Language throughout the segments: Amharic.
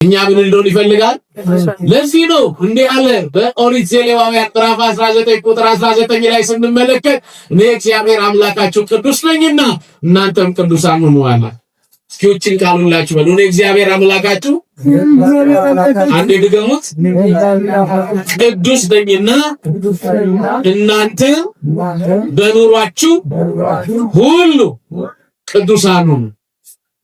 እኛ ምን እንደሆነ ይፈልጋል። ለዚህ ነው እንዲህ አለ በኦሪት ዘሌዋውያን ምዕራፍ 19 ቁጥር 19 ላይ ስንመለከት እኔ እግዚአብሔር አምላካችሁ ቅዱስ ነኝና እናንተም ቅዱሳን ሁኑ አለ። እስኪዎችን ቃሉላችሁ በሉ እኔ እግዚአብሔር አምላካችሁ አንዴ ድገሙት ቅዱስ ነኝና እናንተ በኑሯችሁ ሁሉ ቅዱሳን ሁኑ።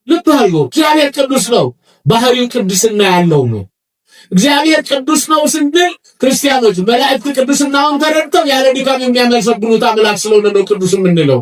ልታዩ እግዚአብሔር ቅዱስ ነው። ባህሪው ቅድስና ያለው ነው። እግዚአብሔር ቅዱስ ነው ስንል ክርስቲያኖች መላእክት ቅድስናውን ተረድተው ያለ ድካም የሚያመሰግኑት አምላክ ስለሆነ ነው ቅዱስ የምንለው።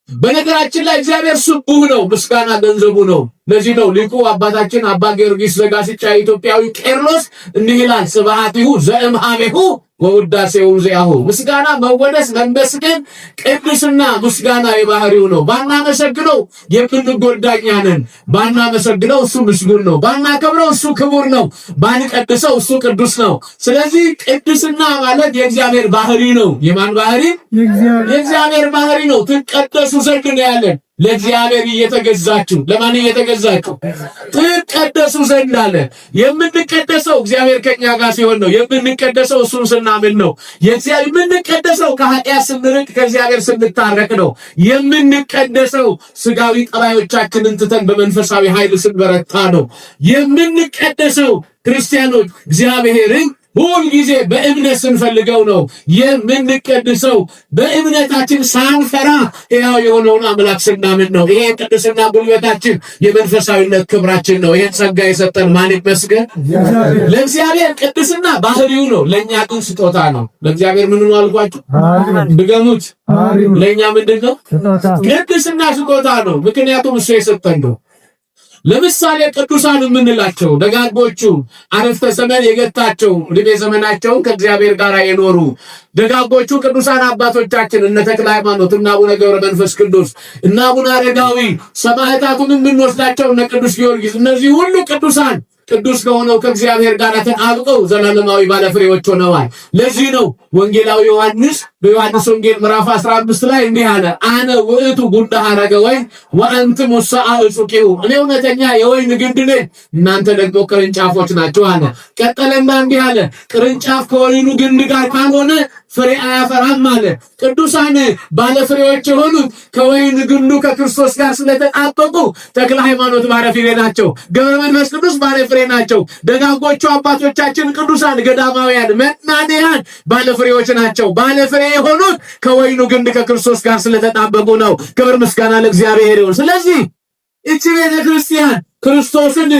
በነገራችን ላይ እግዚአብሔር ስቡህ ነው፣ ምስጋና ገንዘቡ ነው። ለዚህ ነው ሊቁ አባታችን አባ ጊዮርጊስ ዘጋስጫ ኢትዮጵያዊ ቄርሎስ እንዲህ ይላል ስብሐቲሁ ዘእምኀቤሁ ወውዳሴሁ ዚአሁ። ምስጋና መወደስ መመስገን ቅድስና ምስጋና የባህሪው ነው። ባናመሰግነው የምንጎዳኛ ነን። ባናመሰግነው እሱ ምስጉን ነው። ባናከብረው እሱ ክቡር ነው። ባንቀድሰው እሱ ቅዱስ ነው። ስለዚህ ቅድስና ማለት የእግዚአብሔር ባህሪ ነው። የማን ባህሪ? የእግዚአብሔር ባህሪ ነው። ትቀደሱ ዘንድ ነው ያለን። ለእግዚአብሔር እየተገዛችሁ ለማን እየተገዛችሁ? ትቀደሱ ዘንድ አለ። የምንቀደሰው እግዚአብሔር ከኛ ጋር ሲሆን ነው። የምንቀደሰው እሱን ስናምን ነው። የምንቀደሰው ከኃጢአት ስንርቅ ከእግዚአብሔር ስንታረቅ ነው። የምንቀደሰው ስጋዊ ጠባዮቻችንን ትተን በመንፈሳዊ ኃይል ስንበረታ ነው። የምንቀደሰው ክርስቲያኖች እግዚአብሔርን ሁል ጊዜ በእምነት ስንፈልገው ነው የምንቀድሰው። በእምነታችን ሳንፈራ ሕያው የሆነውን አምላክ ስናምን ነው። ይሄ ቅድስና ጉልበታችን፣ የመንፈሳዊነት ክብራችን ነው። ይሄን ጸጋ የሰጠን ማን ይመስገን? ለእግዚአብሔር ቅድስና ባህሪው ነው፣ ለእኛ ግን ስጦታ ነው። ለእግዚአብሔር ምን ነው አልኳችሁ? ድገሙት። ለእኛ ምንድን ነው? ቅድስና ስጦታ ነው። ምክንያቱም እሱ የሰጠን ነው። ለምሳሌ ቅዱሳን የምንላቸው ደጋጎቹ አረፍተ ዘመን የገታቸው ዕድሜ ዘመናቸውን ከእግዚአብሔር ጋር የኖሩ ደጋጎቹ ቅዱሳን አባቶቻችን እነ ተክለ ሃይማኖት እና አቡነ ገብረ መንፈስ ቅዱስ እና አቡነ አረጋዊ ሰማዕታቱን የምንወስዳቸው እነ ቅዱስ ጊዮርጊስ እነዚህ ሁሉ ቅዱሳን ቅዱስ ከሆነው ከእግዚአብሔር ጋር ተጣብቀው ዘላለማዊ ባለፍሬዎች ሆነዋል። ለዚህ ነው ወንጌላዊ ዮሐንስ በዮሐንስ ወንጌል ምዕራፍ 15 ላይ እንዲህ አለ፣ አነ ውእቱ ጉንደ ሐረገ ወይን ወአንትሙ ሰአዕጹቂሁ። እኔ እውነተኛ የወይን ግንድ ነኝ፣ እናንተ ደግሞ ቅርንጫፎች ናችሁ አለ። ቀጠለና እንዲህ አለ፣ ቅርንጫፍ ከወይኑ ግንድ ጋር ካልሆነ ፍሬ አያፈራም አለ። ቅዱሳን ባለፍሬዎች የሆኑት ከወይን ግንዱ ከክርስቶስ ጋር ስለተጣበቁ ተክለ ሃይማኖት ባለፍሬ ናቸው፣ ገብረ መንፈስ ቅዱስ ባለፍሬ ናቸው። ደጋጎቹ አባቶቻችን ቅዱሳን ገዳማውያን መናንያን ባለፍሬዎች ናቸው። ባለፍሬ የሆኑት ከወይኑ ግንድ ከክርስቶስ ጋር ስለተጣበቁ ነው። ክብር ምስጋና ለእግዚአብሔር ይሁን። ስለዚህ እቺ ቤተ ክርስቲያን ክርስቶስን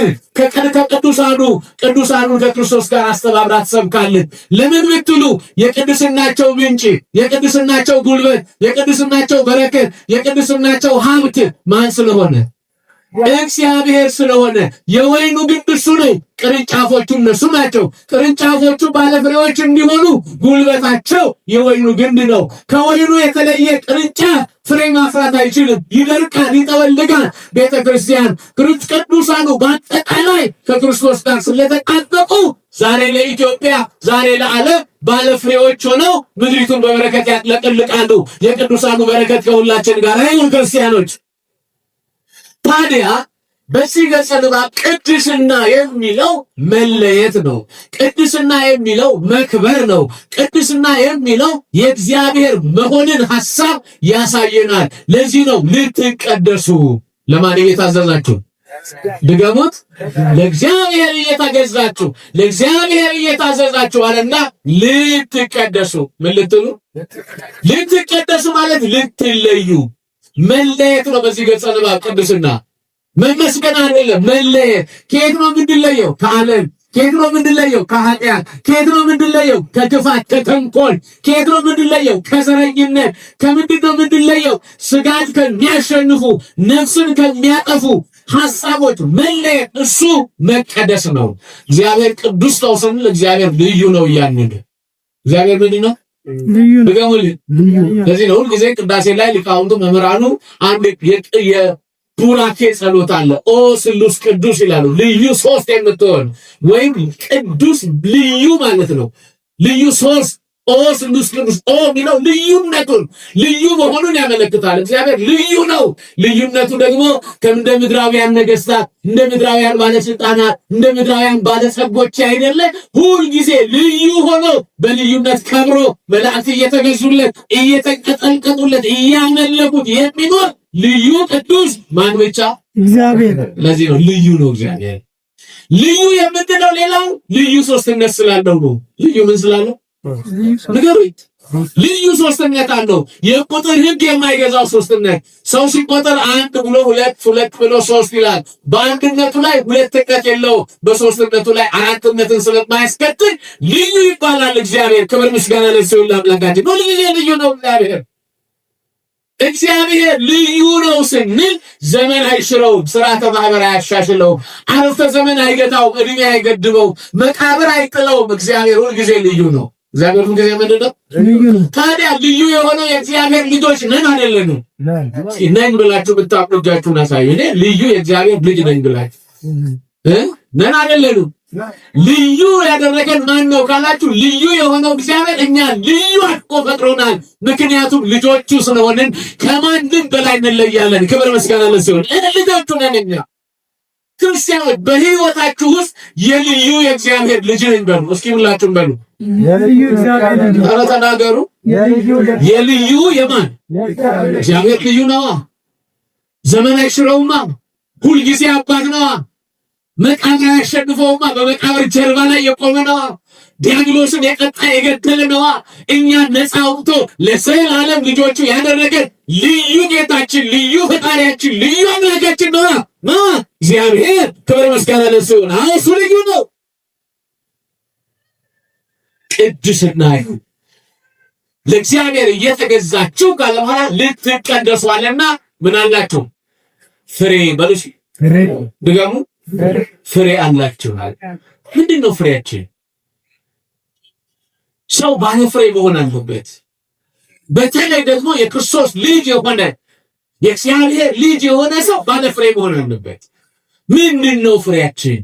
ቅዱሳኑን ከክርስቶስ ጋር አስተባብራ ትሰብካለች። ለምን ብትሉ የቅድስናቸው ምንጭ፣ የቅድስናቸው ጉልበት፣ የቅድስናቸው በረከት፣ የቅድስናቸው ሀብት ማን ስለሆነ? እግዚአብሔር ስለሆነ። የወይኑ ግንድ እሱ ነው፣ ቅርንጫፎቹ እነሱ ናቸው። ቅርንጫፎቹ ባለፍሬዎች እንዲሆኑ ጉልበታቸው የወይኑ ግንድ ነው። ከወይኑ የተለየ ቅርንጫፍ ፍሬ ማፍራት አይችልም፣ ይደርቃል፣ ይጠወልጋል። ቤተ ክርስቲያን ቅዱሳኑ በአጠቃላይ ከክርስቶስ ጋር ስለተጣበቁ ዛሬ ለኢትዮጵያ ዛሬ ለዓለም ባለፍሬዎች ሆነው ምድሪቱን በበረከት ያጥለቀልቃሉ። የቅዱሳኑ በረከት ከሁላችን ጋር ይሁን ክርስቲያኖች። ታዲያ በዚህ ገጸ ንባብ ቅድስና የሚለው መለየት ነው። ቅድስና የሚለው መክበር ነው። ቅድስና የሚለው የእግዚአብሔር መሆንን ሐሳብ ያሳየናል። ለዚህ ነው ልትቀደሱ። ለማን እየታዘዛችሁ? ድገሙት። ለእግዚአብሔር እየተገዛችሁ፣ ለእግዚአብሔር እየታዘዛችሁ አለና ልትቀደሱ። ምን ልትሉ? ልትቀደሱ ማለት ልትለዩ፣ መለየት ነው። በዚህ ገጸ ንባብ ቅድስና መመስገን አይደለም፣ መለየት። ከየት ነው የምንለየው? ከዓለም። ከየት ነው የምንለየው? ከኃጢአት። ከየት ነው የምንለየው? ከክፋት፣ ከተንኮል። ከየት ነው የምንለየው? ከዘረኝነት። ከምንድን ነው የምንለየው? ስጋት ከሚያሸንፉ ነፍስን ከሚያጠፉ ሐሳቦች መለየት፣ እሱ መቀደስ ነው። እግዚአብሔር ቅዱስ ነው ስንል እግዚአብሔር ልዩ ነው እያልን እግዚአብሔር ምንድን ነው? ለዚህ ነው ሁልጊዜ ቅዳሴ ላይ ሊቃውንቱ መምህራኑ አንድ ቡራኬ ጸሎት አለ። ኦ ስሉስ ቅዱስ ይላሉ። ልዩ ሶስት የምትሆን ወይም ቅዱስ ልዩ ማለት ነው። ልዩ ሶስት ኦ ስሉስ ቅዱስ ኦ የሚለው ልዩነቱን ልዩ መሆኑን ያመለክታል። እግዚአብሔር ልዩ ነው። ልዩነቱ ደግሞ እንደ ምድራውያን ነገስታት፣ እንደ ምድራውያን ባለስልጣናት፣ እንደ ምድራውያን ባለጸጎች አይደለ። ሁልጊዜ ልዩ ሆኖ በልዩነት ከብሮ መላእክት እየተገዙለት እየተንቀጠቀጡለት እያመለኩት የሚኖር ልዩ ቅዱስ ማን ብቻ? እግዚአብሔር። ለዚህ ነው ልዩ ነው እግዚአብሔር። ልዩ የምንለው ሌላው ልዩ ሶስትነት ስላለው ነው። ልዩ ምን ስላለው ንገሩኝ። ልዩ ሶስትነት አለው። የቁጥር ህግ የማይገዛው ሶስትነት። ሰው ሲቆጥር አንድ ብሎ ሁለት ብሎ ሶስት ይላል። በአንድነቱ ላይ ሁለትነት የለው፣ በሶስትነቱ ላይ አራትነትን ስለማያስከትል ልዩ ይባላል እግዚአብሔር። ክብር ምስጋና ለእሱ ይሁን ለአምላካችን። ሁልጊዜ ልዩ ነው እግዚአብሔር። እግዚአብሔር ልዩ ነው ስንል ዘመን አይሽረውም፣ ስርዓተ ማህበር አያሻሽለውም፣ አረፍተ ዘመን አይገታውም፣ እድሜ አይገድበውም፣ መቃብር አይጥለውም። እግዚአብሔር ሁልጊዜ ልዩ ነው። እግዚአብሔር ሁልጊዜ ምንድን ነው? ታዲያ ልዩ የሆነው የእግዚአብሔር ልጆች ነን አይደለንም? ነኝ ብላችሁ ብታውቁ እጃችሁን አሳዩ። እኔ ልዩ የእግዚአብሔር ልጅ ነኝ ብላችሁ ነን አይደለንም? ልዩ ያደረገን ማን ነው ካላችሁ፣ ልዩ የሆነው እግዚአብሔር እኛ ልዩ አድርጎ ፈጥሮናል። ምክንያቱም ልጆቹ ስለሆንን ከማንም በላይ እንለያለን። ክብር ምስጋና ለእሱ ይሁን። ልጆቹ ነን እኛ ክርስቲያኖች። በህይወታችሁ ውስጥ የልዩ የእግዚአብሔር ልጅ ነኝ በሉ እስኪ፣ ሁላችሁም በሉ የልዩ እግዚአብሔር ልጅ። ኧረ ተናገሩ። የልዩ የማን? እግዚአብሔር ልዩ ነዋ። ዘመን አይሽረውማ። ሁልጊዜ አባት ነዋ። መቃብር አያሸንፈውማ። በመቃብር ጀርባ ላይ የቆመ ነዋ። ዲያብሎስን የቀጣ የገደለ ነዋ። እኛን ነፃ አውጥቶ ለዘላለም ልጆቹ ያደረገ ልዩ ጌታችን፣ ልዩ ፈጣሪያችን፣ ልዩ አምላካችን ነዋ እግዚአብሔር። ክብር ምስጋና ለእሱ ይሁን። እሱ ልዩ ነው። ቅድስና ይሁን ለእግዚአብሔር እየተገዛችሁ ካለ በኋላ ልትቀደሷልና ምን አላችሁ? ፍሬ በሉሽ። ድገሙ። ፍሬ አላችኋል። ምንድን ነው ፍሬያችን? ሰው ባለ ፍሬ መሆን አለበት። በተለይ ደግሞ የክርስቶስ ልጅ የሆነ የእግዚአብሔር ልጅ የሆነ ሰው ባለ ፍሬ መሆን አለበት። ምንድን ነው ፍሬያችን?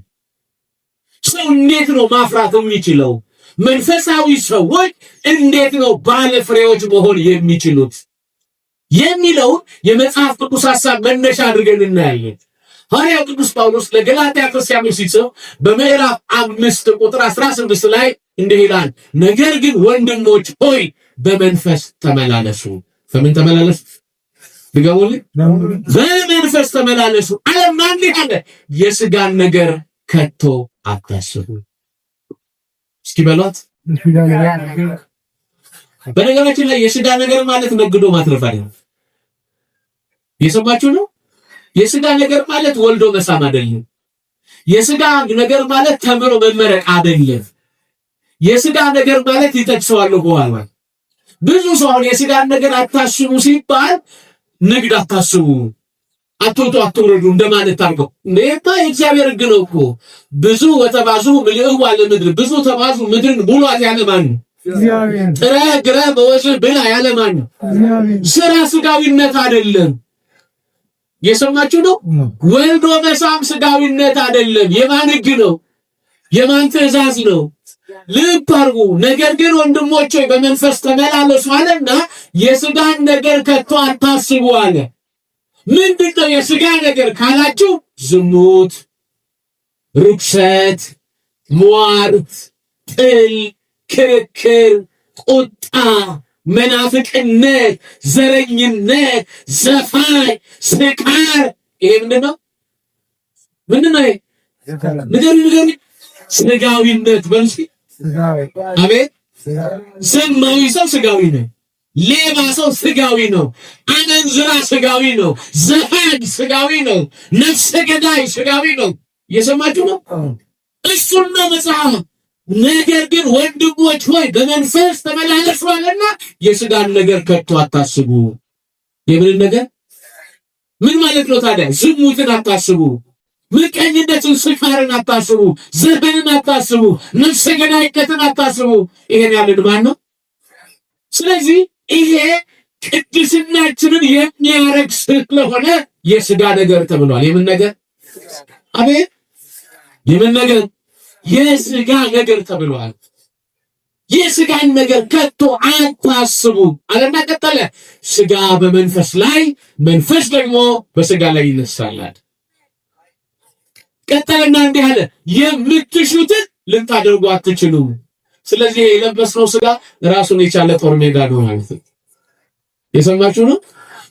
ሰው እንዴት ነው ማፍራት የሚችለው? መንፈሳዊ ሰዎች እንዴት ነው ባለ ፍሬዎች መሆን የሚችሉት የሚለው የመጽሐፍ ቅዱስ ሐሳብ መነሻ አድርገን እናያለን። ሐዋርያው ቅዱስ ጳውሎስ ለገላትያ ክርስቲያኖች ሲጽፍ በምዕራፍ 5 ቁጥር 16 ላይ እንዲህ ይላል፣ ነገር ግን ወንድሞች ሆይ በመንፈስ ተመላለሱ። በምን ተመላለሱ? ድገሙልኝ። በመንፈስ ተመላለሱ። ዓለም እንዲህ አለ፣ የሥጋን ነገር ከቶ አታስቡ። እስኪ በሏት። በነገራችን ላይ የሥጋ ነገር ማለት ነግዶ ማትረፍ አይደለም። የሰማችሁ ነው። የሥጋ ነገር ማለት ወልዶ መሳም አይደለም። የሥጋ ነገር ማለት ተምሮ መመረቅ አይደለም። የሥጋ ነገር ማለት ይጠቅሰዋል በኋላ። ብዙ ሰው አሁን የሥጋ ነገር አታስቡ ሲባል ንግድ አታስቡ፣ አትወጡ፣ አትወረዱ እንደማለት አድርገው። እንዴታ የእግዚአብሔር ሕግ ነው እኮ። ብዙ ወተባዙ ምልኡ አለ ምድር፣ ብዙ ተባዙ ምድርን ሙሏት ያለ ማን ነው? እግዚአብሔር። ጥረ ግረ በወስህ ብላ ያለ ማን ነው? ስራ ስጋዊነት አይደለም። የሰማችሁ ነው። ወልዶ መሳም ስጋዊነት አይደለም። የማን ሕግ ነው? የማን ትእዛዝ ነው? ልብ አድርጉ። ነገር ግን ወንድሞች ሆይ በመንፈስ ተመላለሱ አለና የሥጋን ነገር ከቶ አታስቡ አለ። ምንድነው የሥጋ ነገር ካላችሁ፣ ዝሙት፣ ርኩሰት፣ ሟርት፣ ጥል፣ ክርክር፣ ቁጣ፣ መናፍቅነት፣ ዘረኝነት፣ ዘፋኝ፣ ስካር። ይሄ ምንድነው? ምንድነው? ንገሪ። ስጋዊነት በልሲ። አቤት። ዘማዊ ሰው ስጋዊ ነው። ሌባ ሰው ስጋዊ ነው። አመንዝራ ስጋዊ ነው። ዘፋኝ ስጋዊ ነው። ነፍሰ ገዳይ ስጋዊ ነው። እየሰማችሁ ነው። እሱን ነው መጽሐፍ። ነገር ግን ወንድሞች ሆይ በመንፈስ ተመላለሱ አለና የሥጋን ነገር ከቶ አታስቡ። የምን ነገር? ምን ማለት ነው ታዲያ? ዝሙትን አታስቡ፣ ምቀኝነትን፣ ስካርን አታስቡ፣ ዘፈንን አታስቡ፣ ነፍሰ ገዳይነትን አታስቡ። ይሄን ያለን ማን ነው? ስለዚህ ይሄ ቅድስናችንን የሚያረግ ስለሆነ የሥጋ ነገር ተብሏል። የምን ነገር? አቤት። የምን ነገር? የሥጋ ነገር ተብሏል። የስጋን ነገር ከቶ አታስቡ አለና ቀጠለ። ስጋ በመንፈስ ላይ መንፈስ ደግሞ በስጋ ላይ ይነሳል። ቀጠለና እንዲህ አለ፣ የምትሹትን ልታደርጉ አትችሉም። ስለዚህ የለበስነው ስጋ ራሱን የቻለ ጦር ሜዳ ነው ማለት ነው። የሰማችሁ ነው።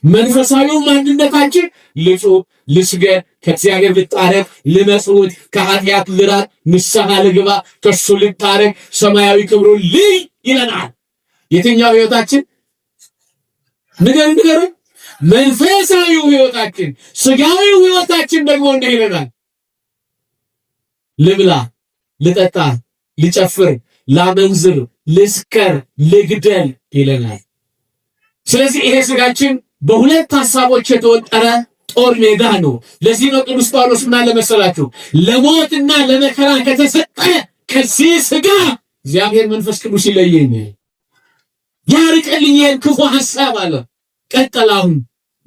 መንፈሳዊው ማንነታችን ልጹህ ልስገድ፣ ከእግዚአብሔር ልታረቅ፣ ልመጽውት፣ ከኃጢአት ልራቅ፣ ንስሐ ልግባ፣ ከእሱ ልታረቅ፣ ሰማያዊ ክብሩን ልይ ይለናል። የትኛው ህይወታችን? ንገሩን። መንፈሳዊው ህይወታችን። ስጋዊው ህይወታችን ደግሞ እንዲህ ይለናል፣ ልብላ፣ ልጠጣ፣ ልጨፍር፣ ላመንዝር፣ ልስከር፣ ልግደል ይለናል። ስለዚህ ይሄ ስጋችን በሁለት ሐሳቦች የተወጠረ ጦር ሜዳ ነው። ለዚህ ነው ቅዱስ ጳውሎስ ምን አለ መሰላችሁ? ለሞትና ለመከራ ከተሰጠ ከዚህ ስጋ እግዚአብሔር መንፈስ ቅዱስ ይለየኝ፣ ያርቅልኝ ይህን ክፉ ሐሳብ አለ። ቀጠላሁን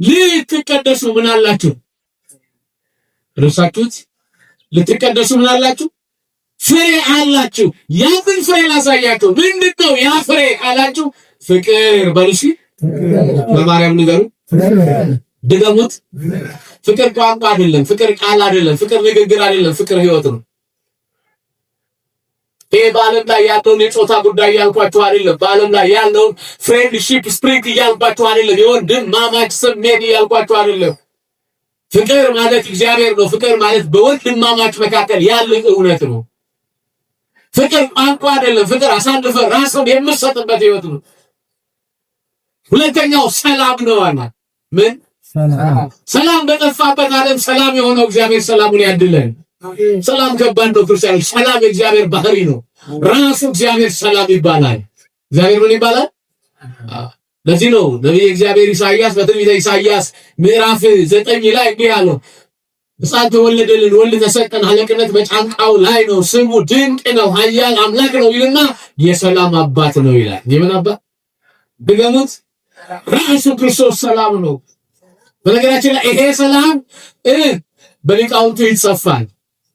ልትቀደሱ ምን አላችሁ? ረሳችሁት? ልትቀደሱ ምን አላችሁ? ፍሬ አላችሁ። ያንን ፍሬ ላሳያችሁ። ምንድነው ያ ፍሬ አላችሁ? ፍቅር በልሽ በማርያም ንገሩ፣ ድገሙት። ፍቅር ቋንቋ አይደለም፣ ፍቅር ቃል አይደለም፣ ፍቅር ንግግር አይደለም፣ ፍቅር ህይወት ነው። ይሄ በዓለም ላይ ያለውን የጾታ ጉዳይ እያልኳችሁ አይደለም። በዓለም ላይ ያለውን ፍሬንድሺፕ ስፕሪት እያልኳችሁ አይደለም። የወንድማማች ስሜት እያልኳችሁ አይደለም። ፍቅር ማለት እግዚአብሔር ነው። ፍቅር ማለት በወንድማማች መካከል ያለ እውነት ነው። ፍቅር ቋንቋ አይደለም። ፍቅር አሳልፈ ራስን የምትሰጥበት ህይወት ነው። ሁለተኛው ሰላም ነው። ምን ሰላም በጠፋበት ዓለም ሰላም የሆነው እግዚአብሔር ሰላሙን ያድለን። ሰላም ከባድ ነው ክርስቲያኖች። ሰላም የእግዚአብሔር ባህሪ ነው። ራሱ እግዚአብሔር ሰላም ይባላል። እግዚአብሔር ምን ይባላል? ለዚህ ነው ነብይ እግዚአብሔር ኢሳይያስ በትንቢተ ኢሳይያስ ምዕራፍ 9 ላይ እንዲህ አለው፣ ሕፃን ተወለደልን፣ ወልድ ተሰጠን፣ አለቅነት በጫንቃው ላይ ነው፣ ስሙ ድንቅ ነው፣ ኃያል አምላክ ነው ይልና የሰላም አባት ነው ይላል። የምን አባት? ድገሙት። ራሱ ክርስቶስ ሰላም ነው። በነገራችን ላይ ይሄ ሰላም በሊቃውንቱ ይጽፋል።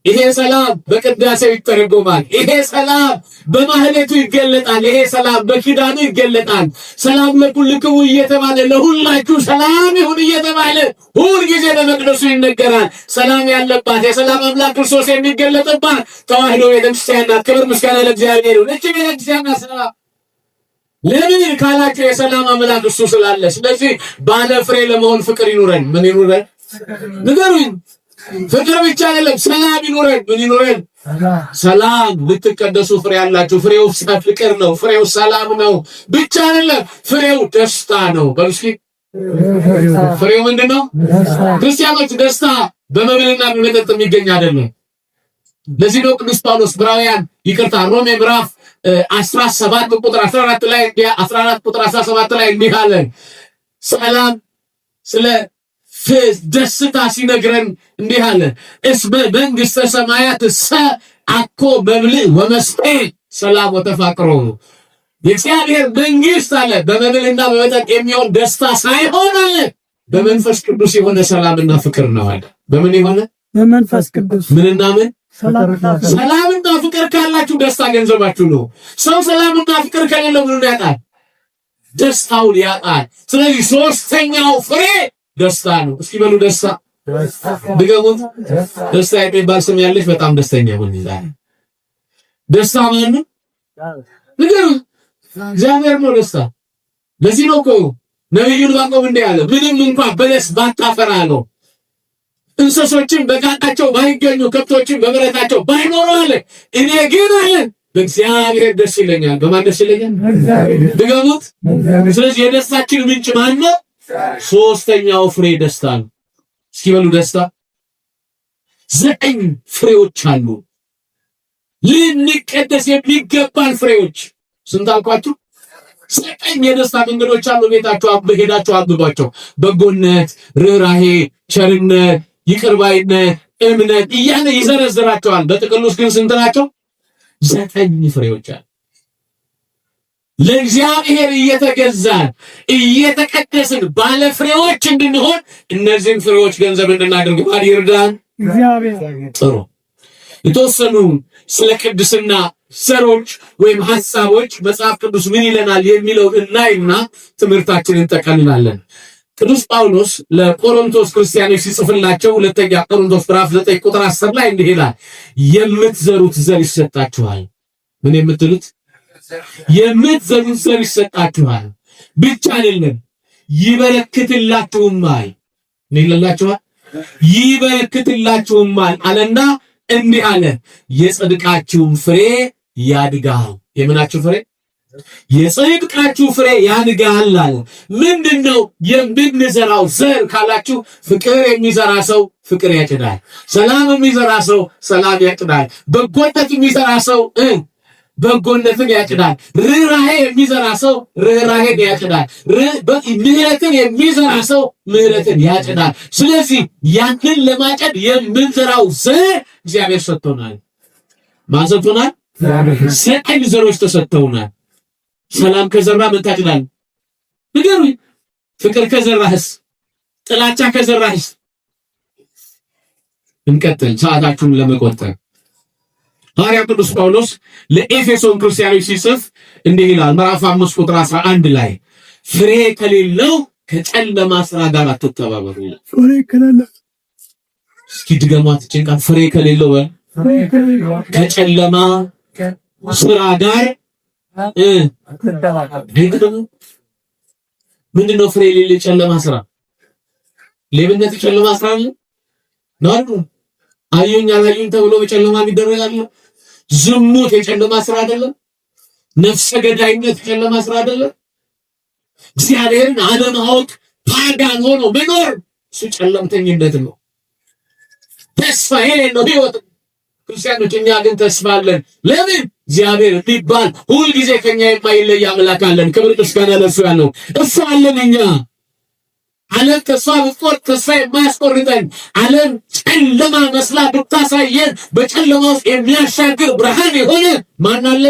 ይሄ ሰላም በቅዳሴው ይተረጎማል። ይሄ ሰላም በማህሌቱ ይገለጣል። ይሄ ሰላም በኪዳኑ ይገለጣል። ሰላም ለኩልክሙ እየተባለ ለሁላችሁ ሰላም ይሁን እየተባለ ሁል ጊዜ በመቅደሱ ይነገራል። ሰላም ያለባት የሰላም አምላክ ክርስቶስ የሚገለጥባት ተዋሕዶ ቤተክርስቲያን ናት። ክብር ምስጋና ለእግዚአብሔር ይሁን። እቺ ቤተክርስቲያን ሰላም ለምን ካላችሁ የሰላም አምላክ እሱ ስላለ። ስለዚህ ባለ ፍሬ ለመሆን ፍቅር ይኑረን። ምን ይኑረን? ንገሩኝ። ፍቅር ብቻ አይደለም፣ ሰላም ይኑረን። ምን ይኑረን? ሰላም። ልትቀደሱ ፍሬ ያላችሁ። ፍሬው ፍቅር ነው። ፍሬው ሰላም ነው ብቻ አይደለም፣ ፍሬው ደስታ ነው። በልስኪ ፍሬው ምንድነው? ክርስቲያኖች ደስታ በመብልና በመጠጥ የሚገኝ አይደለም። ለዚህ ነው ቅዱስ ጳውሎስ ሮሜ ምዕራፍ 17 ቁጥር 14 ላይ 14 ቁጥር 17 ላይ እንዲህ አለ። ሰላም ስለ ደስታ ሲነግረን እንዲህ አለ፣ እስመ መንግሥተ ሰማያት አኮ መብልዕ ወመስጠት ሰላም ወተፋቅሮ። የእግዚአብሔር መንግሥት አለ በመብልና በመጠጥ የሚሆን ደስታ ሳይሆን አለ በመንፈስ ቅዱስ የሆነ ሰላምና ፍቅር ነው አለ። በምን የሆነ? በመንፈስ ቅዱስ። ምንና ምን? ሰላምና ፍቅር ካላችሁ ደስታ ገንዘባችሁ ነው። ሰው ሰላምና ፍቅር ከሌለው ምኑን ያጣል? ደስታውን ያጣል። ስለዚህ ሶስተኛው ፍሬ ደስታ ነው። እስኪ በሉ ደስታ። ድገሙት። ደስታ የሚባል ስም ያለሽ በጣም ደስተኛ ሆኝ ይላል። ደስታ ማን ነው? ንገሩ። እግዚአብሔር ነው ደስታ። ለዚህ ነው እኮ ነብዩ ዕንባቆም እንዲህ አለ፣ ምንም እንኳን በለስ ባታፈራ ነው፣ እንስሶችን በጋጣቸው ባይገኙ፣ ከብቶችን በበረታቸው ባይኖሩ አለ፣ እኔ ግን አለ በእግዚአብሔር ደስ ይለኛል። በማን ደስ ይለኛል? ድገሙት። ስለዚህ የደስታችን ምንጭ ማን ነው? ሶስተኛው ፍሬ ደስታ ነው። እስኪ በሉ ደስታ። 9 ፍሬዎች አሉ ልንቀደስ የሚገባን ፍሬዎች። ስንት አልኳችሁ? 9 የደስታ መንገዶች አሉ። ቤታችሁ ሄዳችሁ አግቧቸው። በጎነት፣ ርኅራሄ፣ ቸርነት፣ ይቅርባይነት፣ እምነት እያለ ይዘረዝራቸዋል። በጥቅሉስ ግን ስንት ናቸው? 9 ፍሬዎች አሉ። ለእግዚአብሔር እየተገዛን እየተቀደስን ባለ ፍሬዎች እንድንሆን እነዚህን ፍሬዎች ገንዘብ እንድናደርግ ማን ይርዳን? እግዚአብሔር። ጥሩ። የተወሰኑ ስለ ቅድስና ዘሮች ወይም ሐሳቦች መጽሐፍ ቅዱስ ምን ይለናል የሚለው እናይና ትምህርታችንን እንጠቀልላለን። ቅዱስ ጳውሎስ ለቆሮንቶስ ክርስቲያኖች ሲጽፍላቸው ሁለተኛ ቆሮንቶስ ምዕራፍ 9 ቁጥር 10 ላይ እንዲህ ይላል፣ የምትዘሩት ዘር ይሰጣችኋል። ምን የምትሉት? የምትዘሩት ዘር ይሰጣችኋል ብቻ አይደለም ይበረክትላችሁማል። ምን ይላችኋል? ይበረክትላችሁማል አለና እንዲህ አለ፣ የጽድቃችሁም ፍሬ ያድጋል። የምናችሁ ፍሬ? የጽድቃችሁ ፍሬ ያድጋል አለ። ምንድነው የምንዘራው ዘር ካላችሁ፣ ፍቅር የሚዘራ ሰው ፍቅር ያጭዳል። ሰላም የሚዘራ ሰው ሰላም ያጭዳል። በጎነት የሚዘራ ሰው በጎነትን ያጭዳል። ርህራሄ የሚዘራ ሰው ርህራሄን ያጭዳል። ምህረትን የሚዘራ ሰው ምህረትን ያጭዳል። ስለዚህ ያንን ለማጨድ የምንዘራው ዘር እግዚአብሔር ሰጥቶናል። ማን ሰጥቶናል? ዘጠኝ ዘሮች ተሰጥተውናል። ሰላም ከዘራ ምን ታጭዳለህ? ንገሩኝ። ፍቅር ከዘራህስ? ጥላቻ ከዘራህስ? እንቀጥል ሰዓታችሁን ለመቆጠብ። ሐዋርያው ቅዱስ ጳውሎስ ለኤፌሶን ክርስቲያኖች ሲጽፍ እንዲህ ይላል፣ ምዕራፍ 5 ቁጥር 11 ላይ ፍሬ ከሌለው ከጨለማ ስራ ጋር አትተባበሩ ይላል። ፍሬ ከሌለው እስኪ ድገሟት እቺን ቃል፣ ፍሬ ከሌለው ከጨለማ ስራ ጋር ምንድነው? ፍሬ የሌለው ጨለማ ስራ? ሌብነት ጨለማ ስራ ነው። አዩኝ አላዩኝ ተብሎ በጨለማ ይደረጋል። ዝሙት የጨለማ ስራ አይደለም። ነፍሰ ገዳይነት የጨለማ ስራ አይደለም። እግዚአብሔርን አለማወቅ ፓጋን ሆኖ መኖር እሱ ጨለምተኝነት ነው። ተስፋ የሌለው ህይወት። ክርስቲያኖች እኛ ግን ተስፋ አለን። ለምን? እግዚአብሔር የሚባል ሁልጊዜ ከኛ የማይለይ አምላክ አለን። ክብር ምስጋና ለእርሱ ያለው እሱ አለን። እኛ ዓለም ተስፋ ብትቆርጥ ተስፋ የማያስቆርጠን፣ ዓለም ጨለማ መስላ ብታሳየን በጨለማ ውስጥ የሚያሻግር ብርሃን የሆነ ማን አለ?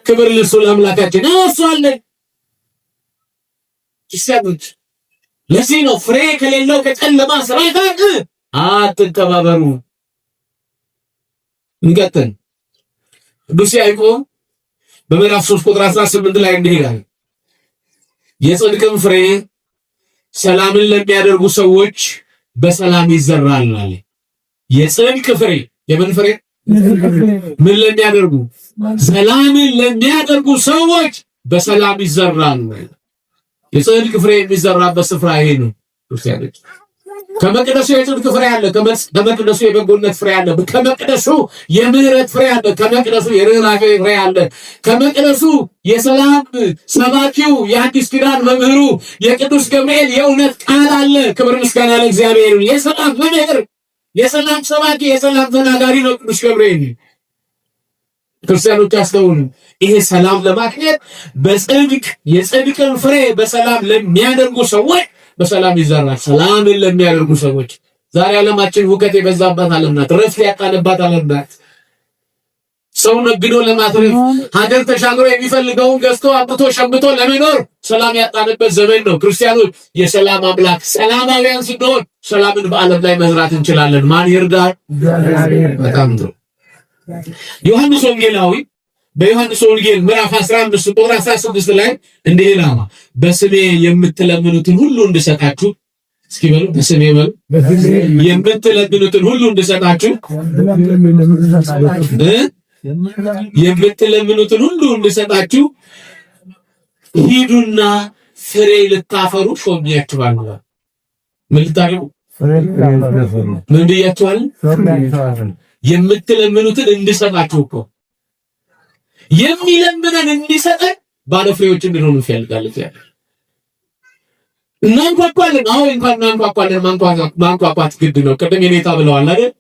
ክብር ለእርሱ ለአምላካችን እሱ አለን። ክርስቲያኖች ለዚህ ነው ፍሬ ከሌለው ከጨለማ ስራ ጋር አትተባበሩ። እንቀጥል። ቅዱስ ያዕቆብ በምዕራፍ 3 ቁጥር 18 ላይ እንዲህ ይላል፣ የጽድቅም ፍሬ ሰላምን ለሚያደርጉ ሰዎች በሰላም ይዘራል አለ። የጽድቅ ፍሬ የምን ፍሬ? ምን ለሚያደርጉ? ሰላምን ለሚያደርጉ ሰዎች በሰላም ይዘራል። የጽድቅ ፍሬ የሚዘራበት ስፍራ ይሄ ነው። ክርስቲያኖች ከመቅደሱ የጽድቅ ፍሬ አለ። ከመቅደሱ የበጎነት ፍሬ አለ። ከመቅደሱ የምህረት ፍሬ አለ። ከመቅደሱ የርህራሄ ፍሬ አለ። ከመቅደሱ የሰላም ሰባኪው የአዲስ ኪዳን መምህሩ የቅዱስ ገብርኤል የእውነት ቃል አለ። ክብር ምስጋና ለእግዚአብሔር። የሰላም መምህር፣ የሰላም ሰባኪ፣ የሰላም ተናጋሪ ነው ቅዱስ ገብርኤል። ክርስቲያኖች አስተውሉ። ይሄ ሰላም ለማግኘት በጽድቅ የጽድቅን ፍሬ በሰላም ለሚያደርጉ ሰዎች በሰላም ይዘራል። ሰላምን ለሚያደርጉ ሰዎች። ዛሬ ዓለማችን ሁከት የበዛባት ዓለም ናት። ረፍት ያጣንባት ዓለም ናት። ሰው ነግዶ ለማትረፍ ሀገር ተሻግሮ የሚፈልገውን ገዝቶ አምጥቶ ሸምቶ ለመኖር ሰላም ያጣንበት ዘመን ነው። ክርስቲያኖች የሰላም አምላክ ሰላማውያን ስንሆን ሰላምን በዓለም ላይ መዝራት እንችላለን። ማን ይርዳል? በጣም ጥሩ። ዮሐንስ ወንጌላዊ በዮሐንስ ወንጌል ምዕራፍ 15 ቁጥር 16 ላይ እንዲህ ይላል፣ በስሜ የምትለምኑትን ሁሉ እንድሰጣችሁ። እስኪ በሉ በስሜ በሉ። የምትለምኑትን ሁሉ እንድሰጣችሁ፣ የምትለምኑትን ሁሉ እንድሰጣችሁ ሂዱና ፍሬ ልታፈሩ ሾሜያችኋለሁ። ምን ልታፈሩ? ምን ብያችኋል? የምትለምኑትን እንድሰጣችሁ እኮ የሚለምነን እንዲሰጠን ባለፍሬዎች እንድንሆን እንፈልጋለን። እናንኳኳለን። አዎ እንኳን እናንኳኳለን። ማንኳኳት ግድ ነው። ቅድም የኔታ ብለዋል አይደል?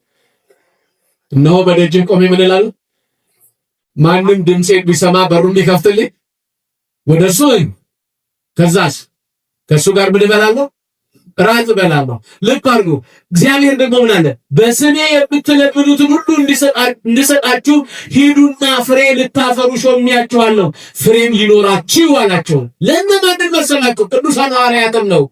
እነሆ በደጅ ቆሜ ምን እላለሁ? ማንም ድምፄን ቢሰማ በሩን ቢከፍትልኝ ወደ እርሱ፣ ከዛስ ከእሱ ጋር ምን እበላለሁ? ራት እበላለሁ። ልብ አድርጉ። እግዚአብሔር ደግሞ ምን አለ? በስሜ የምትለምኑትን ሁሉ እንድሰጣችሁ ሂዱና ፍሬ ልታፈሩ ሾሜያችኋለሁ፣ ፍሬም ሊኖራችሁ አላቸው። ለእነማን መሰላችሁ? ቅዱሳን ሐዋርያትም ነው።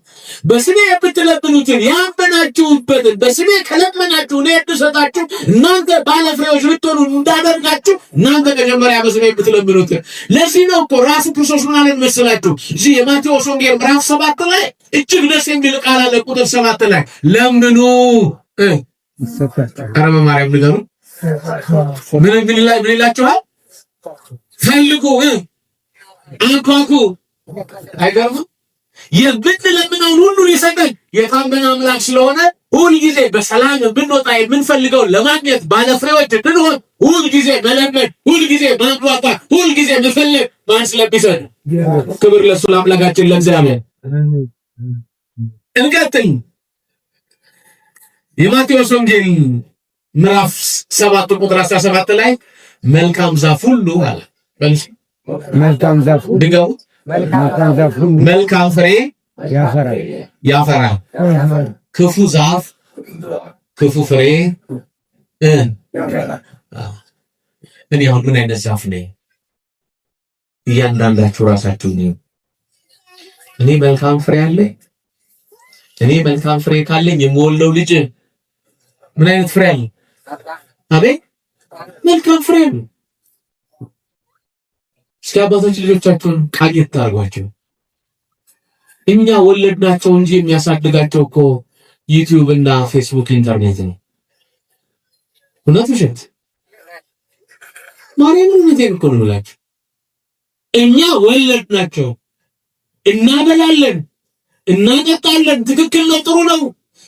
በስሜ የምትለምኑትን ያመናችሁበትን በስሜ ከለመናችሁ እኔ እንድሰጣችሁ እናንተ ባለ ፍሬዎች ልትሆኑ እንዳደርጋችሁ እናንተ መጀመሪያ በስሜ የምትለምኑትን። ለዚህ ነው እኮ ራሱ ክርስቶስ ምን አለን መሰላችሁ? እዚህ የማቴዎስ ወንጌል ምዕራፍ 7 ላይ እጅግ ደስ የሚል ቃል አለ። ቁጥር 7 ላይ ለምኑ ኧረ በማርያም ንገሩ ምን ይላችኋል? ፈልጉ አንኳኩ። አይገርምም? የምንለምነውን ሁሉ ሊሰጠን የታመነ አምላክ ስለሆነ ሁልጊዜ በሰላም ብንወጣ የምንፈልገው ለማግኘት ባለፍሬዎች እንድንሆን ሁልጊዜ መለመን፣ ሁልጊዜ ማንኳኳት፣ ሁልጊዜ መፈለግ ማን ስለሚሰጥ ክብር ለእሱ ለአምላካችን ለእግዚአብሔር። እንቀጥል። የማቴዎስ ወንጌል ምዕራፍ 7 ቁጥር 17 ላይ መልካም ዛፍ ሁሉ አለ። መልካም ዛፍ ሁሉ ድገሙ። መልካም ፍሬ ያፈራል። ክፉ ዛፍ ክፉ ፍሬ እኔ አሁን ምን አይነት ዛፍ ነኝ? እያንዳንዳችሁ ራሳችሁ ነው። እኔ መልካም ፍሬ አለኝ? እኔ መልካም ፍሬ ካለኝ የምወልደው ልጅ ምን አይነት ፍሬ አለ? አቤት መልካም ፍሬ ነው። እስኪ አባቶች ልጆቻችሁን ቃጌት ታርጓቸው። እኛ ወለድናቸው እንጂ የሚያሳድጋቸው እኮ ዩቲዩብ እና ፌስቡክ ኢንተርኔት ነው። እውነት ውሸት? ማርያምን እውነቴን እኮ ነው የምላችሁ። እኛ ወለድናቸው፣ እናበላለን፣ እናጠጣለን። ትክክል ነው፣ ጥሩ ነው።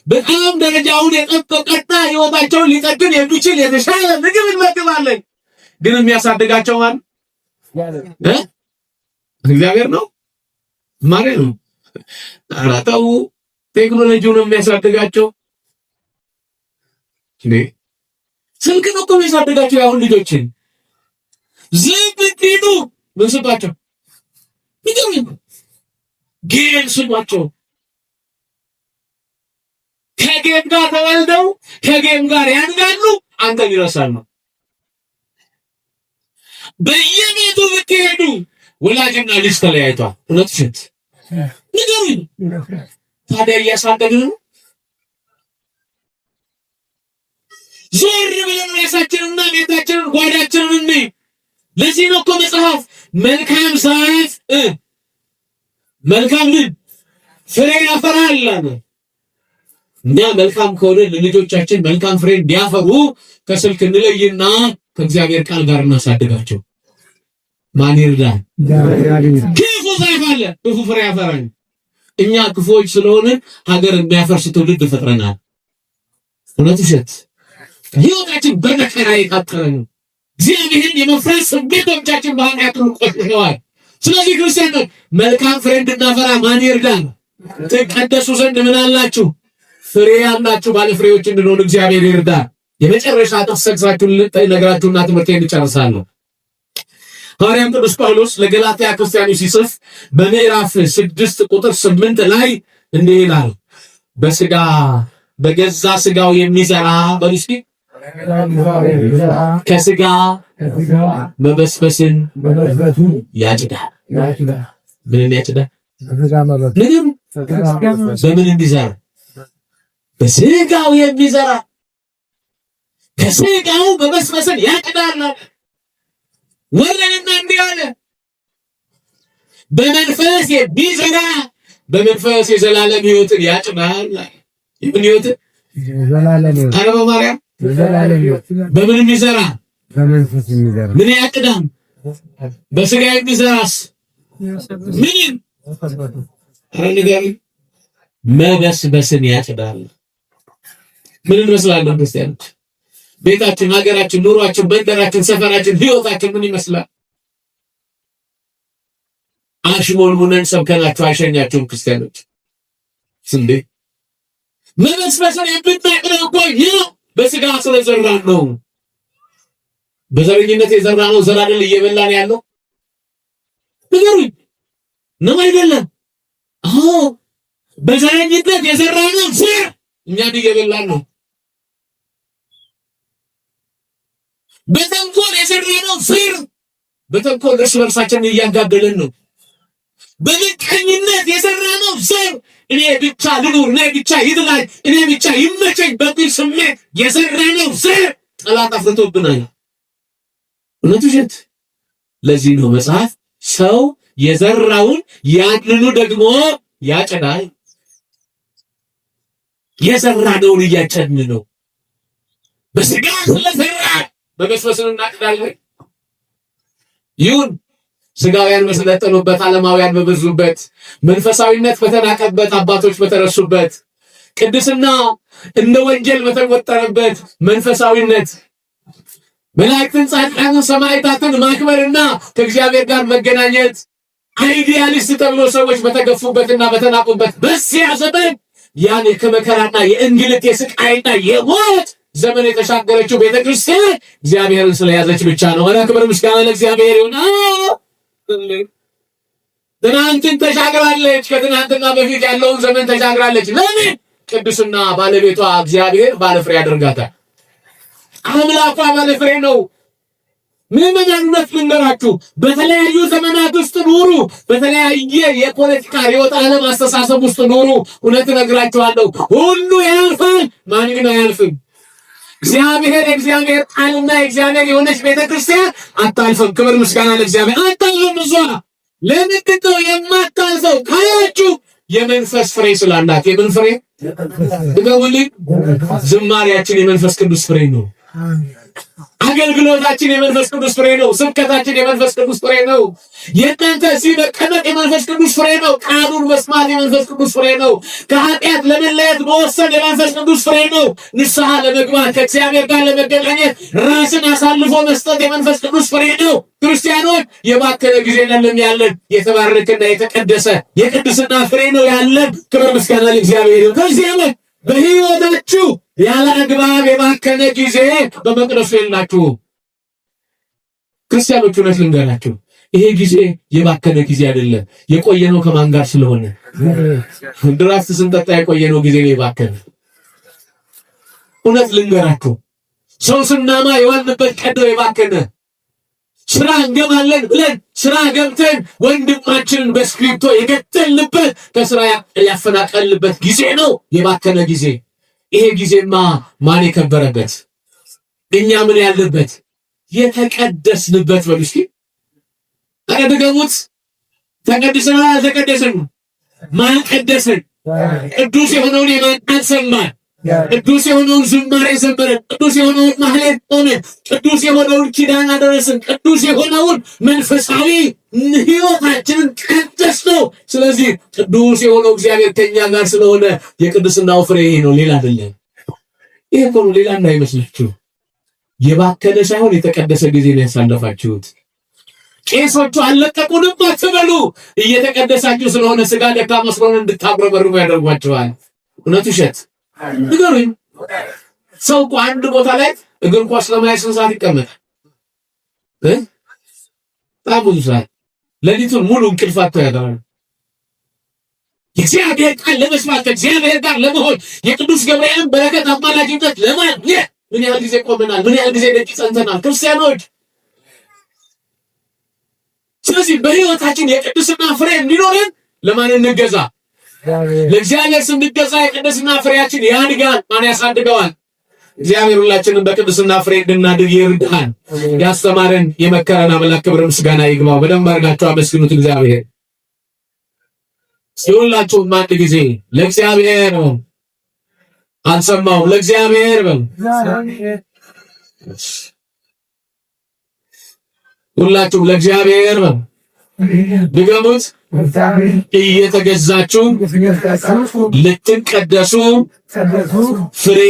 በጣም ደረጃውን የጠበቀና ህይወታቸውን ሊጠግን የሚችል የተሻለ ምግብ እንመግባለን። ግን የሚያሳድጋቸው ማን? እግዚአብሔር ነው። ማርያም ነው። አራታው ቴክኖሎጂውን የሚያሳድጋቸው ስልክ ነው እኮ የሚያሳድጋቸው። ያሁን ልጆችን ዝም ቢሉ ምን ስጧቸው? ጌም ስጧቸው። ከጌም ጋር ተወልደው ከጌም ጋር ያድጋሉ። አንተን ይረሳሉ። በየቤቱ ብትሄዱ ወላጅና ልጅ ተለያይቷል። እውነት ውሸት? ንገሩኝ። ታዲያ እያሳደግን ነው? ዞር ብለን ራሳችንና ቤታችንን ጓዳችንን እንይ። ለዚህ ነው እኮ መጽሐፍ መልካም ዛፍ መልካም ልጅ ፍሬ ያፈራል አለ። እኛ መልካም ከሆነ ለልጆቻችን መልካም ፍሬ እንዲያፈሩ ከስልክ እንለይና ከእግዚአብሔር ቃል ጋር እናሳድጋቸው። ማን ይርዳል? ክፉ ዛፍ አለ፣ ክፉ ፍሬ ያፈራል። እኛ ክፉዎች ስለሆነ ሀገር የሚያፈርስ ትውልድ ፈጥረናል። እውነት ውሸት? ህይወታችን በመከራ የታጠረ ነው። እግዚአብሔርን የመፍራት ስሜቶቻችን በኃጢአት ቆሽሸዋል። ስለዚህ ክርስቲያኖች መልካም ፍሬ እንድናፈራ ማን ይርዳል? ትቀደሱ ዘንድ ምን አላችሁ? ፍሬ ያላችሁ ባለ ፍሬዎች እንድንሆን እግዚአብሔር ይርዳል። የመጨረሻ ተሰግሳችሁን ነግራችሁና ትምህርቴን እንጨርሳለሁ። ሐዋርያው ቅዱስ ጳውሎስ ለገላትያ ክርስቲያኖች ሲጽፍ በምዕራፍ 6 ቁጥር 8 ላይ እንዲህ ይላል፣ በስጋ በገዛ ስጋው የሚዘራ በልስኪ ከስጋ መበስበስን ያጭዳል። ምን ያጭዳል? ምንም በምን እንዲዘራ? በስጋው የሚዘራ ከስጋው መበስበስን ያጭዳል። ወለና እንዲህ አለ፣ በመንፈስ የሚዘራ በመንፈስ የዘላለም ሕይወትን ያጭዳል። ምን ሕይወት? ዘላለም ሕይወት። አረ በማርያም ዘላለም ሕይወት። በምን የሚዘራ? በመንፈስ የሚዘራ። ምን ያጭዳል? በስጋ የሚዘራስ ምን? አረ ንገሪ። መበስበስን ያጭዳል። ምን እንመስላለን ክርስቲያኖች? ቤታችን፣ ሀገራችን፣ ኑሯችን፣ መንደራችን፣ ሰፈራችን፣ ህይወታችን ምን ይመስላል? አሽሞልሙነን ሰብከናችሁ አይሸኛችሁም ክርስቲያኖች። እንዴ መበስበስን የምናቅነው እኮ ይህ በስጋ ስለዘራን ነው። በዘረኝነት የዘራነው ዘር አይደል እየበላን ያለው? ንገሩኝ ነው አይደለም? አዎ በዘረኝነት የዘራነው ዘር እኛን እየበላን ነው። በተንኮል የዘራነው ዘር በተንኮል እርስ በርሳችንን እያጋደለን ነው። በምቀኝነት የዘራነው ዘር እኔ ብቻ ልኑር፣ እኔ ብቻ ይድላኝ፣ እኔ ብቻ ይመቸኝ በሚል ስሜት የዘራነው ዘር ጠላት አፍርቶብናል። እውነት ውሸት? ለዚህ ነው መጽሐፍ ሰው የዘራውን ያንኑ ደግሞ ያጭዳል። የዘራነውን እያጨድን ነው። በስጋ ስለዘራ በመስመስን እናጭዳለን። ይሁን ስጋውያን በሰለጠኑበት፣ ዓለማውያን በበዙበት፣ መንፈሳዊነት በተናቀበት፣ አባቶች በተረሱበት፣ ቅድስና እንደ ወንጀል በተቆጠረበት መንፈሳዊነት መላእክትን፣ ጻድቃንን፣ ሰማዕታትን ማክበርና ከእግዚአብሔር ጋር መገናኘት አይዲያሊስት ተብሎ ሰዎች በተገፉበትና በተናቁበት በዚያ ዘመን ያን ከመከራና የእንግልት የስቃይና የሞት ዘመን የተሻገረችው ቤተክርስቲያን እግዚአብሔርን ስለያዘች ብቻ ነው። ክብር ምስጋና ለእግዚአብሔር ይሁን። ትናንትን ተሻግራለች። ከትናንትና በፊት ያለውን ዘመን ተሻግራለች። ለምን? ቅድስና ባለቤቷ እግዚአብሔር ባለፍሬ ያደርጋታል። አምላኳ ባለፍሬ ነው። ምዕመናንነት ልንገራችሁ፣ በተለያዩ ዘመናት ውስጥ ኑሩ፣ በተለያየ የፖለቲካ ርዕዮተ ዓለም አስተሳሰብ ውስጥ ኑሩ፣ እውነት እነግራችኋለሁ ሁሉ ያልፋል። ማን ግን አያልፍም? እግዚአብሔር የእግዚአብሔር ቃልና የእግዚአብሔር የሆነች ቤተክርስቲያን አታልፍም። ክብር ምስጋና ለእግዚአብሔር። አታልፍም። እሷ ለምንድን ነው የማታልፈው ካላችሁ የመንፈስ ፍሬ ስላላት። የምን ፍሬ? ድገሙልኝ። ዝማሬያችን የመንፈስ ቅዱስ ፍሬ ነው። አገልግሎታችን የመንፈስ ቅዱስ ፍሬ ነው። ስብከታችን የመንፈስ ቅዱስ ፍሬ ነው። የእናንተ እዚህ መቀመጥ የመንፈስ ቅዱስ ፍሬ ነው። ቃሉን መስማት የመንፈስ ቅዱስ ፍሬ ነው። ከኃጢአት ለመለየት መወሰን የመንፈስ ቅዱስ ፍሬ ነው። ንስሐ ለመግባት ከእግዚአብሔር ጋር ለመገናኘት ራስን አሳልፎ መስጠት የመንፈስ ቅዱስ ፍሬ ነው። ክርስቲያኖች የባከነ ጊዜ አይደለም ያለን፣ የተባረከና የተቀደሰ የቅድስና ፍሬ ነው ያለን። ክብር ምስጋና ለእግዚአብሔር። ከዚህ ዓመት በሕይወታችሁ ያለ አግባብ የባከነ ጊዜ በመቅደሱ የላችሁ ክርስቲያኖች። እውነት ልንገራችሁ ይሄ ጊዜ የባከነ ጊዜ አይደለም። የቆየነው ከማን ጋር ስለሆነ ድራፍት ስንጠጣ የቆየነው ጊዜ ነው የባከነ። እውነት ልንገራችሁ ሰው ስናማ የዋልንበት ቀን ነው የባከነ። ስራ እንገባለን ብለን ስራ ገብተን ወንድማችንን በስክሪፕቶ የገደልንበት ከስራ ያፈናቀልንበት ጊዜ ነው የባከነ ጊዜ። ይሄ ጊዜማ ማን የከበረበት? እኛ ምን ያለበት? የተቀደስንበት። በሉ እስኪ ተቀደሙት። ተቀድሰናል አልተቀደስንም? ማን ቀደሰን? ቅዱስ የሆነውን የማን ሰማን? ቅዱስ የሆነውን ዝማሬ ዘመረን። ቅዱስ የሆነውን ማህሌት ሆነን። ቅዱስ የሆነውን ኪዳን አደረስን። ቅዱስ የሆነውን መንፈሳዊ ሕይወታችንን ቀደስ ነው። ስለዚህ ቅዱስ የሆነው እግዚአብሔር ከኛ ጋር ስለሆነ የቅድስናው ፍሬ ይሄ ነው፣ ሌላ አይደለም። ይሄ እኮ ነው፣ ሌላ እንዳይመስላችሁ። የባከነ ሳይሆን የተቀደሰ ጊዜ ነው ያሳለፋችሁት። ቄሶቹ አልለቀቁንም አትበሉ። እየተቀደሳችሁ ስለሆነ ስጋ ደካማ ስለሆነ እንድታጉረመርሙ ያደርጓችኋል። እውነት ውሸት? ንገሩኝ። ሰው እኮ አንድ ቦታ ላይ እግር ኳስ ለማየት ስንት ሰዓት ይቀመጣል? በጣም ብዙ ሰዓት። ሌሊቱን ሙሉ እንቅልፍ አጥቶ ያድራል። የእግዚአብሔር ቃል ለመስማት ከእግዚአብሔር ጋር ለመሆን የቅዱስ ገብርኤልን በረከት አማላጅነት ለማግኘት ምን ያህል ጊዜ ቆመናል? ምን ያህል ጊዜ ደጅ ጸንተናል ክርስቲያኖች? ስለዚህ በሕይወታችን የቅድስና ፍሬ እንዲኖረን ለማን እንገዛ? ለእግዚአብሔር ስንገዛ የቅድስና ፍሬያችን ያድጋል። ማን ያሳድገዋል? እግዚአብሔር ሁላችንን በቅድስና ፍሬ እንድናድግ ይርዳን። ያስተማረን የመከረን አምላክ ክብር ምስጋና ይግባው። በደንብ አድርጋችሁ አመስግኑት እግዚአብሔር። ሁላችሁም አንድ ጊዜ ለእግዚአብሔር አልሰማውም፣ ለእግዚአብሔር በል። ሁላችሁም ለእግዚአብሔር በል። ድገሙት። እየተገዛችሁ ልትቀደሱ ፍሬ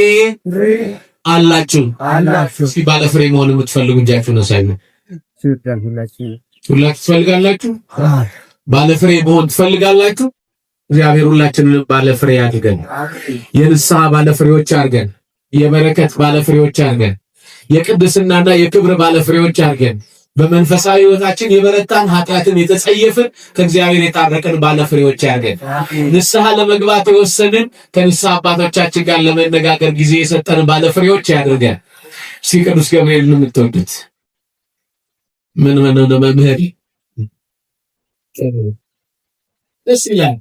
አላችሁ። እስኪ ባለ ፍሬ መሆን የምትፈልጉ እጃችሁን አሳዩ። ሁላችሁ ትፈልጋላችሁ? ባለ ፍሬ መሆን ትፈልጋላችሁ? እግዚአብሔር ሁላችንን ባለ ፍሬ አድርገን፣ የንስሐ ባለ ፍሬዎች አድርገን፣ የበረከት ባለ ፍሬዎች አድርገን፣ የቅድስናና የክብር ባለ ፍሬዎች አድርገን፣ በመንፈሳዊ ሕይወታችን የበረታን ኃጢአትን የተጸየፍን ከእግዚአብሔር የታረቀን ባለፍሬዎች ያድርገን። ንስሐ ለመግባት የወሰንን ከንስሐ አባቶቻችን ጋር ለመነጋገር ጊዜ የሰጠን ባለፍሬዎች ያድርገን። እስኪ ቅዱስ ገብርኤል የምትወዱት ምን ነው? መምህር ደስ ይላል።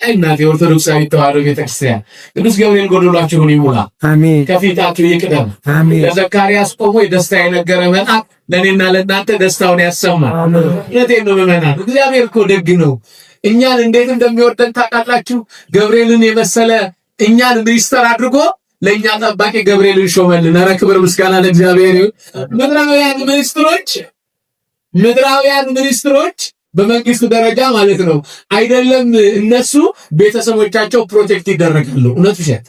እናቴ ኦርቶዶክሳዊት ተዋሕዶ ቤተክርስቲያን ቅዱስ ገብርኤል ጎደሏችሁን ይሙላ፣ አሜን። ከፊታችሁ ይቅደም። አሜን። ለዘካርያስ ቆሞ ደስታ የነገረ መልአክ ለእኔና ለእናንተ ደስታውን ያሰማል። እውነቴን ነው ምዕመናን፣ እግዚአብሔር እኮ ደግ ነው። እኛን እንዴት እንደሚወደን ታውቃላችሁ? ገብርኤልን የመሰለ እኛን ሚኒስተር አድርጎ ለእኛ ጠባቂ ገብርኤልን ሾመልን። ኧረ ክብር ምስጋና ለእግዚአብሔር ይሁን። ምድራውያን ሚኒስትሮች በመንግስት ደረጃ ማለት ነው አይደለም፣ እነሱ ቤተሰቦቻቸው ፕሮቴክት ይደረጋሉ። እውነት ውሸት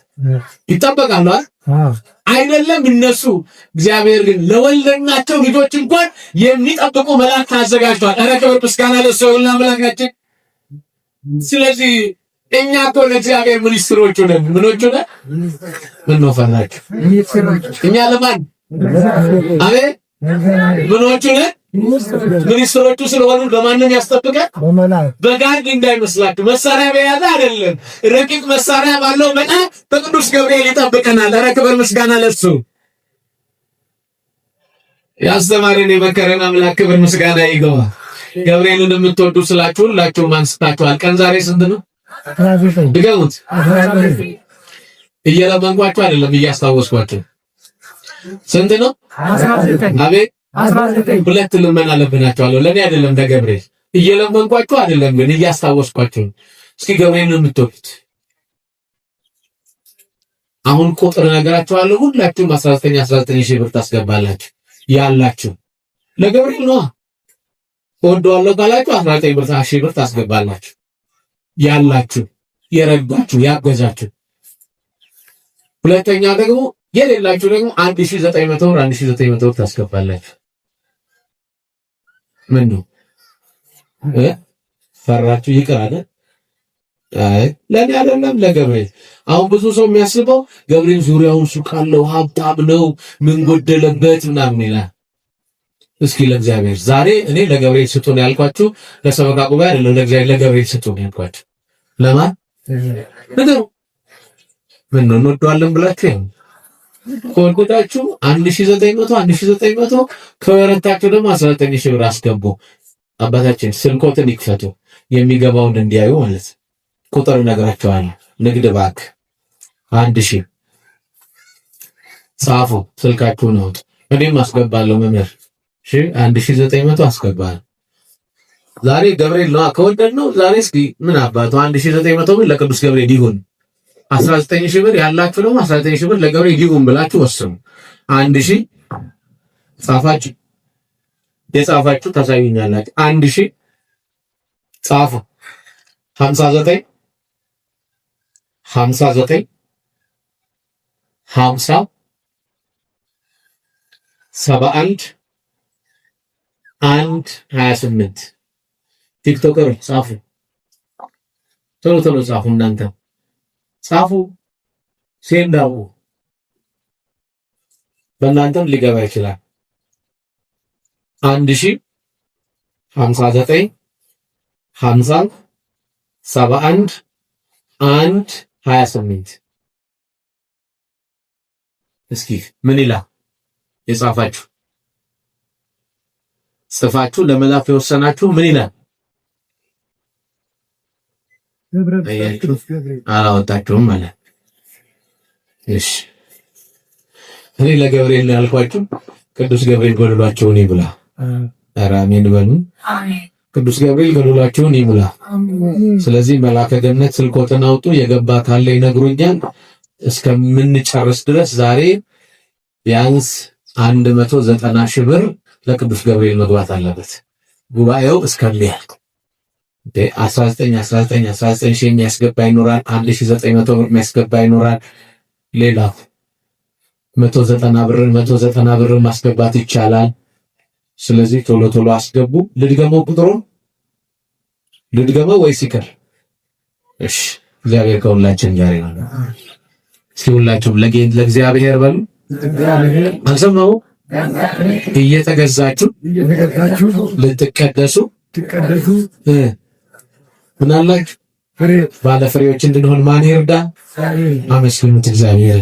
ይጠበቃሉ አይደለም እነሱ። እግዚአብሔር ግን ለወለድናቸው ልጆች እንኳን የሚጠብቁ መላእክት አዘጋጅቷል። ኧረ ክብር ምስጋና ለእሱ ይሁን አምላካችን። ስለዚህ እኛ እኮ ለእግዚአብሔር ሚኒስትሮች ነን። ምኖች ነን? ምን ነው ፈራችሁ? እኛ ለማን አቤት ምኖች ነን? ሚኒስትሮቹ ስለሆኑ በማንም ያስጠብቃል? በጋርድ እንዳይመስላችሁ። መሳሪያ በያዘ አይደለም፣ ረቂቅ መሳሪያ ባለው መልአክ በቅዱስ ገብርኤል ይጠብቀናል። ኧረ ክብር ምስጋና ለሱ። ያስተማረን የመከረን አምላክ ክብር ምስጋና ይገባ። ገብርኤልን የምትወዱ ስላችሁ ሁላችሁም አንስታችኋል። ቀን ዛሬ ስንት ነው? ድገሙት። እየለመንኳችሁ አይደለም እያስታወስኳችሁ። ስንት ነው? አቤት 19 ልመና ለብናችኋለሁ። ለኔ አይደለም ለገብርኤል እየለመንኳችሁ አይደለም፣ ግን እያስታወስኳችሁ። እስኪ ገብርኤልን የምትወዱት አሁን ቁጥር ነገራችኋለሁ። ሁላችሁም 19 ሺህ ብር ታስገባላችሁ። ያላችሁ ለገብርኤል ነው። ወደዋለሁ ካላችሁ 19 ሺህ ብር ታስገባላችሁ። ያላችሁ የረዳችሁ ያገዛችሁ። ሁለተኛ ደግሞ የሌላችሁ ደግሞ 1900 ብር 1900 ብር ታስገባላችሁ። ምን ነው ፈራችሁ? ይቅር አለ። አይ ለኔ አይደለም ለገብርኤል። አሁን ብዙ ሰው የሚያስበው ገብርኤል ዙሪያውን ሱቅ አለው፣ ሀብታም ነው፣ ምን ጎደለበት ምናምን ይላል። እስኪ ለእግዚአብሔር ዛሬ እኔ ለገብርኤል ስጡን ያልኳችሁ ለሰበካ ጉባኤ አይደለም፣ ለገብርኤል ስጡን ያልኳችሁ ለማን ነገሩ ምን ነው እንወደዋለን ብላችሁ ከወደዳችሁ 1900 ከወረታችሁ ደግሞ 19000 ብር አስገቡ። አባታችን ስልኮትን ይክፈቱ የሚገባውን እንዲያዩ ማለት ቁጥር እነግራቸዋለሁ። ንግድ ባንክ 1000 ጻፉ፣ ስልካችሁን አውጡ። እኔም አስገባለሁ መምህር። እሺ 1900 አስገባለሁ። ዛሬ ገብርኤል ነው ከወደድ ነው። ዛሬ እስኪ ምን አባቱ 1900 ብር ለቅዱስ ገብርኤል ይሁን፣ 19000 ብር ያላችሁ ደግሞ 19000 ብር ለገብርኤል ይሁን ብላችሁ ወስኑ። 1000 ጻፋችሁ፣ የጻፋችሁ ታሳዩኛላችሁ። 1000 ጻፉ። 59 50 71 128 ቲክቶከር ጻፉ፣ ቶሎ ጻፉ። እናንተ ጻፉ፣ ሴንዳው በእናንተም ሊገባ ይችላል። 1000 59 50 71 128 እስኪ ምን ይላል የጻፋችሁ ጽፋችሁ ለመላፍ የወሰናችሁ ምን ይላል? አላወጣችሁም ማለት እሺ። እኔ ለገብርኤል ያልኳችሁ ቅዱስ ገብርኤል ጎደሏቸውን ይሙላ። ኧረ አሜን በሉ። ቅዱስ ገብርኤል ጎደሏቸውን ይሙላ። ስለዚህ መልአከ ገነት ስልኮትን አውጡ። የገባ ካለ ይነግሩኛል። እስከምንጨርስ ድረስ ዛሬ ቢያንስ 190 ሺህ ብር ለቅዱስ ገብርኤል መግባት አለበት። ጉባኤው እስከሚያልቅ 19 ሺህ የሚያስገባ ይኖራል። 1900 ብር የሚያስገባ ይኖራል። ሌላ 190 ብር ማስገባት ይቻላል። ስለዚህ ቶሎ አስገቡ። ልድገመው ወይስ ይቀር? እሺ፣ እግዚአብሔር ከሁላችን ጋር ይሁን። እስኪ ሁላችሁም ለእግዚአብሔር በሉ። አልሰማሁም እየተገዛችሁ ልትቀደሱ ምን አላችሁ? ባለ ፍሬዎች እንድንሆን ማን ይርዳ? አመስግኑት እግዚአብሔር።